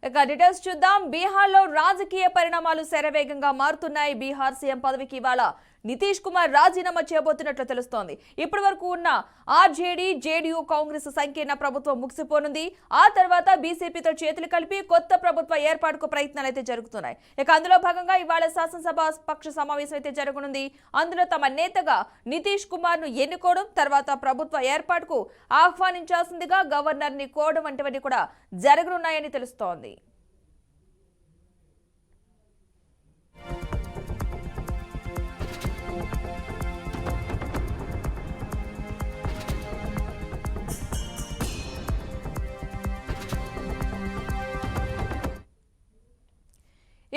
ఇక డీటెయిల్స్ చూద్దాం. బీహార్ లో రాజకీయ పరిణామాలు శరవేగంగా మారుతున్నాయి. బీహార్ సీఎం పదవికి ఇవాళ నితీష్ కుమార్ రాజీనామా చేయబోతున్నట్లు తెలుస్తోంది. ఇప్పటి వరకు ఉన్న ఆర్జేడీ, జేడీయూ, కాంగ్రెస్ సంకీర్ణ ప్రభుత్వం ముగిసిపోనుంది. ఆ తర్వాత బీజేపీతో చేతులు కలిపి కొత్త ప్రభుత్వ ఏర్పాటుకు ప్రయత్నాలు అయితే జరుగుతున్నాయి. ఇక అందులో భాగంగా ఇవాళ శాసనసభ పక్ష సమావేశం అయితే జరగనుంది. అందులో తమ నేతగా నితీష్ కుమార్ ను ఎన్నుకోవడం, తర్వాత ప్రభుత్వ ఏర్పాటుకు ఆహ్వానించాల్సిందిగా గవర్నర్ ని కోరడం వంటివన్నీ కూడా జరగనున్నాయని తెలుస్తోంది.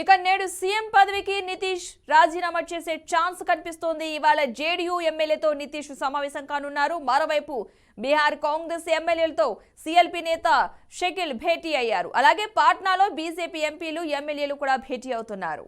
ఇక నేడు సీఎం పదవికి నితీష్ రాజీనామా చేసే ఛాన్స్ కనిపిస్తోంది. ఇవాళ జేడీయూ ఎమ్మెల్యేతో నితీష్ సమావేశం కానున్నారు. మరోవైపు బీహార్ కాంగ్రెస్ ఎమ్మెల్యేలతో సీఎల్పీ నేత షకీల్ భేటీ అయ్యారు. అలాగే పాట్నాలో బీజేపీ ఎంపీలు, ఎమ్మెల్యేలు కూడా భేటీ అవుతున్నారు.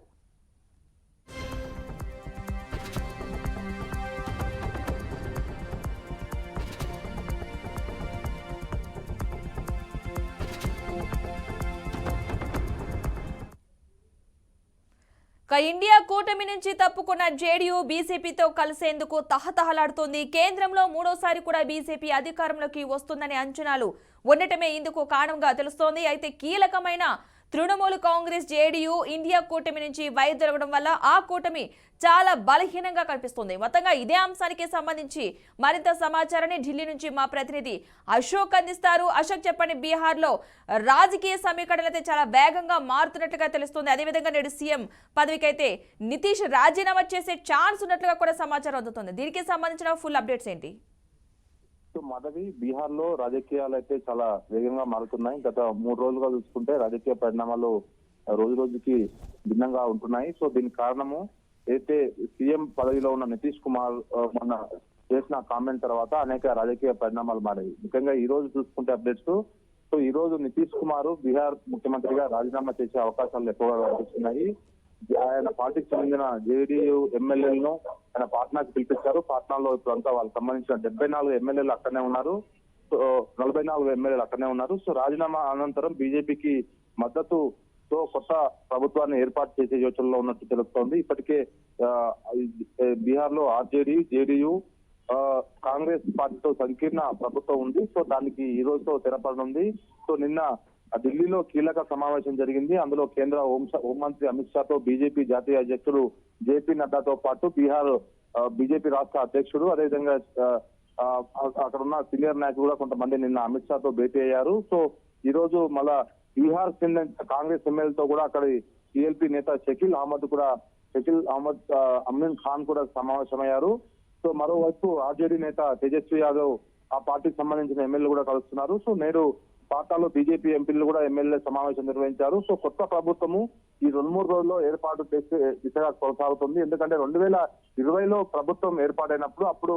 ఇండియా కూటమి నుంచి తప్పుకున్న జేడీయూ బీజేపీతో కలిసేందుకు తహతహలాడుతోంది. కేంద్రంలో మూడోసారి కూడా బీజేపీ అధికారంలోకి వస్తుందనే అంచనాలు ఉండటమే ఇందుకు కారణంగా తెలుస్తోంది. అయితే కీలకమైన తృణమూల్ కాంగ్రెస్, జేడీయూ ఇండియా కూటమి నుంచి వైదొలగడం వల్ల ఆ కూటమి చాలా బలహీనంగా కనిపిస్తుంది. మొత్తంగా ఇదే అంశానికి సంబంధించి మరింత సమాచారాన్ని ఢిల్లీ నుంచి మా ప్రతినిధి అశోక్ అందిస్తారు. అశోక్, చెప్పండి, బీహార్ లో రాజకీయ సమీకరణలు అయితే చాలా వేగంగా మారుతున్నట్లుగా తెలుస్తుంది. అదేవిధంగా నేడు సీఎం పదవికైతే నితీష్ రాజీనామా చేసే ఛాన్స్ ఉన్నట్లుగా కూడా సమాచారం అందుతుంది. దీనికి సంబంధించిన ఫుల్ అప్డేట్స్ ఏంటి? మాధవి, బీహార్ లో రాజకీయాలు అయితే చాలా వేగంగా మారుతున్నాయి. గత 3 రోజులుగా చూసుకుంటే రాజకీయ పరిణామాలు రోజు రోజుకి భిన్నంగా ఉంటున్నాయి. సో దీనికి కారణము అయితే సీఎం పదవిలో ఉన్న నితీష్ కుమార్ మొన్న చేసిన కామెంట్ తర్వాత అనేక రాజకీయ పరిణామాలు మారాయి. ముఖ్యంగా ఈ రోజు చూసుకుంటే అప్డేట్స్, సో ఈ రోజు నితీష్ కుమార్ బీహార్ ముఖ్యమంత్రిగా రాజీనామా చేసే అవకాశాలు ఎక్కువగా కనిపిస్తున్నాయి. ఆయన పార్టీకి చెందిన జేడీయూ ఎమ్మెల్యేలను ఆయన పాట్నాకి పిలిపించారు. పాట్నాలో ఇప్పుడు అంతా వాళ్ళకి సంబంధించిన 74 ఎమ్మెల్యేలు అక్కడనే ఉన్నారు. సో 44 ఎమ్మెల్యేలు అక్కడనే ఉన్నారు. సో రాజీనామా అనంతరం బీజేపీకి మద్దతుతో కొత్త ప్రభుత్వాన్ని ఏర్పాటు చేసే యోచనలో ఉన్నట్టు తెలుస్తోంది. ఇప్పటికే బీహార్ లో ఆర్జేడీ, జేడీయూ, కాంగ్రెస్ పార్టీతో సంకీర్ణ ప్రభుత్వం ఉంది. సో దానికి ఈ రోజుతో తెరపడనుంది. సో నిన్న ఢిల్లీలో కీలక సమావేశం జరిగింది. అందులో కేంద్ర హోంమంత్రి అమిత్ షాతో బీజేపీ జాతీయ అధ్యక్షుడు జేపీ నడ్డాతో పాటు బీహార్ బీజేపీ రాష్ట్ర అధ్యక్షుడు, అదేవిధంగా అక్కడ ఉన్న సీనియర్ నాయకులు కూడా కొంతమంది నిన్న అమిత్ షాతో భేటీ అయ్యారు. సో ఈ రోజు మళ్ళా బీహార్ చెందిన కాంగ్రెస్ ఎమ్మెల్యేతో కూడా అక్కడ సీఎల్పీ నేత షకీల్ అహ్మద్ అమీన్ ఖాన్ కూడా సమావేశమయ్యారు. సో మరోవైపు ఆర్జేడీ నేత తేజస్వి యాదవ్ ఆ పార్టీకి సంబంధించిన ఎమ్మెల్యేలు కూడా కలుస్తున్నారు. సో నేడు పాట్నాలో బీజేపీ ఎంపీలు కూడా ఎమ్మెల్యే సమావేశం నిర్వహించారు. సో కొత్త ప్రభుత్వము ఈ 2-3 రోజుల్లో ఏర్పాటు చేసే దిశగా కొనసాగుతుంది. ఎందుకంటే 2020లో ప్రభుత్వం ఏర్పాటైనప్పుడు అప్పుడు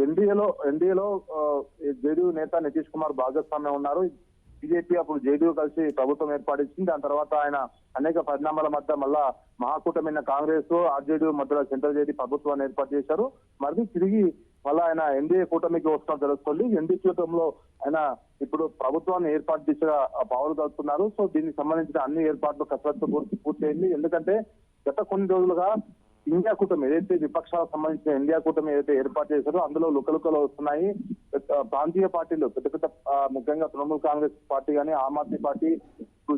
ఎన్డీఏలో జేడీయూ నేత నితీష్ కుమార్ భాగస్వామ్యం ఉన్నారు. బీజేపీ అప్పుడు జేడీయూ కలిసి ప్రభుత్వం ఏర్పాటించింది. దాని తర్వాత ఆయన అనేక పరిణామాల మధ్య మళ్ళా మహాకూటమైన కాంగ్రెస్, ఆర్జేడీ మధ్యలో సెంట్రల్ జేడీ ప్రభుత్వాన్ని ఏర్పాటు చేశారు. మరి తిరిగి మళ్ళా ఆయన ఎన్డీఏ కూటమికి వస్తున్నా తెలుస్తుంది. ఎన్డీఏ కూటమిలో ఆయన ఇప్పుడు ప్రభుత్వాన్ని ఏర్పాటు దిశగా పావులు కలుపుతున్నారు. సో దీనికి సంబంధించిన అన్ని ఏర్పాట్లు కసరత్తు పూర్తయింది. ఎందుకంటే గత కొన్ని రోజులుగా ఇండియా కూటమి ఏదైతే విపక్షాలకు సంబంధించిన ఇండియా కూటమి ఏదైతే ఏర్పాటు చేశారో అందులో లుకలుకలు వస్తున్నాయి. ప్రాంతీయ పార్టీలు పెద్ద ముఖ్యంగా తృణమూల్ కాంగ్రెస్ పార్టీ కానీ, Aam Aadmi party,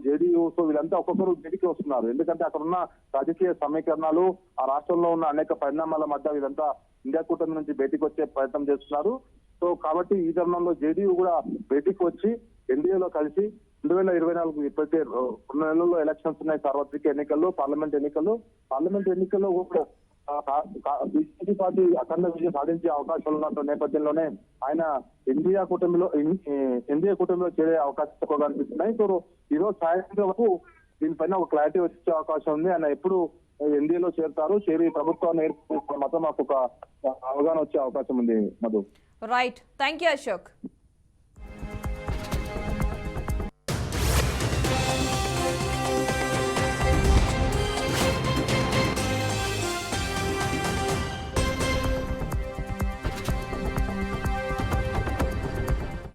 JDU, so వీళ్ళంతా ఒక్కొక్కరు బయటికి వస్తున్నారు. ఎందుకంటే అక్కడ ఉన్న రాజకీయ సమీకరణాలు, ఆ రాష్ట్రంలో ఉన్న అనేక పరిణామాల మధ్య వీళ్ళంతా ఇండియా కూటమి నుంచి బయటికి వచ్చే ప్రయత్నం చేస్తున్నారు. సో కాబట్టి ఈ తరుణంలో జేడీయూ కూడా బయటికి వచ్చి ఎన్డీఏలో కలిసి 2024 ఇప్పటికే 2 నెలల్లో ఎలక్షన్స్ ఉన్నాయి. సార్వత్రిక ఎన్నికల్లో, పార్లమెంట్ ఎన్నికల్లో కూడా బీజేపీ పార్టీ అఖండ విజయం సాధించే అవకాశాలు ఉన్న నేపథ్యంలోనే ఆయన ఎన్డీఏ కూటమిలో చేరే అవకాశాలు ఎక్కువగా కనిపిస్తున్నాయి. సో ఈ రోజు సాయంత్రం వరకు దీనిపైన ఒక క్లారిటీ వచ్చే అవకాశం ఉంది. ఆయన ఎప్పుడు ఎన్డీఏలో చేరి ప్రభుత్వాన్ని ఏర్పాటు మాత్రం మాకు ఒక అవగాహన వచ్చే అవకాశం ఉంది. Madhu, right, thank you Ashok.